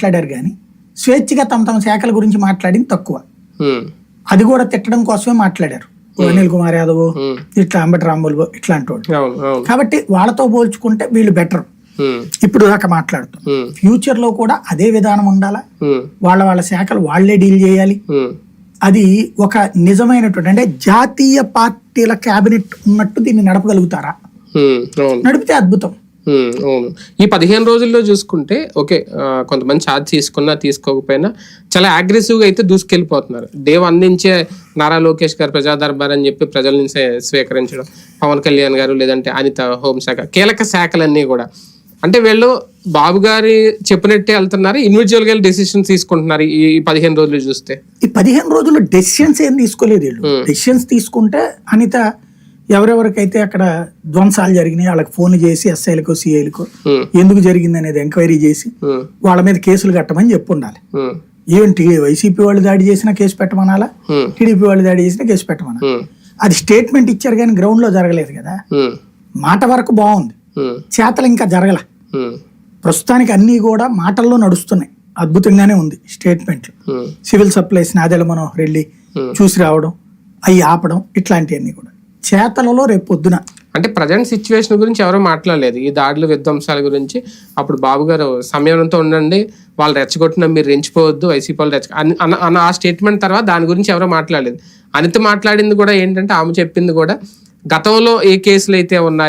మాట్లాడారు కానీ స్వేచ్ఛగా తమ శాఖల గురించి మాట్లాడింది తక్కువ. అది కూడా తిట్టడం కోసమే మాట్లాడారు. అనిల్ కుమార్ యాదవ్, ఇట్లా అంబటి రాంబాబు ఇట్లాంటి వాళ్ళు. కాబట్టి వాళ్ళతో పోల్చుకుంటే వీళ్ళు బెటర్ ఇప్పుడు దాకా మాట్లాడుతాం. ఫ్యూచర్ లో కూడా అదే విధానం ఉండాలా, వాళ్ళ శాఖలు వాళ్లే డీల్ చేయాలి. అది ఒక నిజమైనటువంటి అంటే జాతీయ పార్టీల క్యాబినెట్ ఉన్నట్టు దీన్ని నడపగలుగుతారా? నడిపితే అద్భుతం. అవును. ఈ 15 రోజుల్లో చూసుకుంటే ఓకే, కొంతమంది ఛార్జ్ తీసుకున్నా తీసుకోకపోయినా చాలా అగ్రెసివ్ గా అయితే దూసుకెళ్ళిపోతున్నారు. దేవ్ అందించే నారా లోకేష్ గారు ప్రజా దర్బార్ అని చెప్పి ప్రజల నుంచి స్వీకరించడం, పవన్ కళ్యాణ్ గారు లేదంటే అనిత హోంశాఖ కీలక శాఖలన్నీ కూడా అంటే వీళ్ళు బాబు గారి చెప్పినట్టే వెళ్తున్నారు, ఇండివిజువల్ గా డెసిషన్స్ తీసుకుంటున్నారు. ఈ 15 రోజులు చూస్తే ఈ 15 రోజుల్లో డెసిషన్స్ ఏం తీసుకోలేదు వీళ్ళు. డెసిషన్స్ తీసుకుంటే అనిత ఎవరెవరికైతే అక్కడ ధ్వంసాలు జరిగినాయి వాళ్ళకి ఫోన్ చేసి ఎస్ఐలకో సిఐలకో ఎందుకు జరిగింది అనేది ఎంక్వైరీ చేసి వాళ్ళ మీద కేసులు కట్టమని చెప్పి ఉండాలి. ఈవెన్ వైసీపీ వాళ్ళు దాడి చేసినా కేసు పెట్టమనాలా, టీడీపీ వాళ్ళు దాడి చేసినా కేసు పెట్టమనాలా. అది స్టేట్మెంట్ ఇచ్చారు కానీ గ్రౌండ్ లో జరగలేదు కదా. మాట వరకు బాగుంది, చేతలు ఇంకా జరగల. ప్రస్తుతానికి అన్ని కూడా మాటల్లో నడుస్తున్నాయి, అద్భుతంగానే ఉంది స్టేట్మెంట్లు. సివిల్ సప్లైస్ నాదెళ్ల మనోహర్ రెడ్డి చూసి రావడం, అవి ఆపడం, ఇట్లాంటివన్నీ కూడా చేతలలో రేపు పొద్దున. అంటే ప్రజెంట్ సిచ్యువేషన్ గురించి ఎవరో మాట్లాడలేదు, ఈ దాడులు విధ్వంసాల గురించి. అప్పుడు బాబు గారు సంయమనంతో ఉండండి, వాళ్ళు రెచ్చగొట్టిన మీరు రెంచిపోవద్దు, వైసీపీ వాళ్ళు ఆ స్టేట్మెంట్ తర్వాత దాని గురించి ఎవరో మాట్లాడలేదు. అనిత మాట్లాడింది కూడా ఏంటంటే ఆమె చెప్పింది కూడా గతంలో ఏ కేసులు అయితే ఉన్నాయో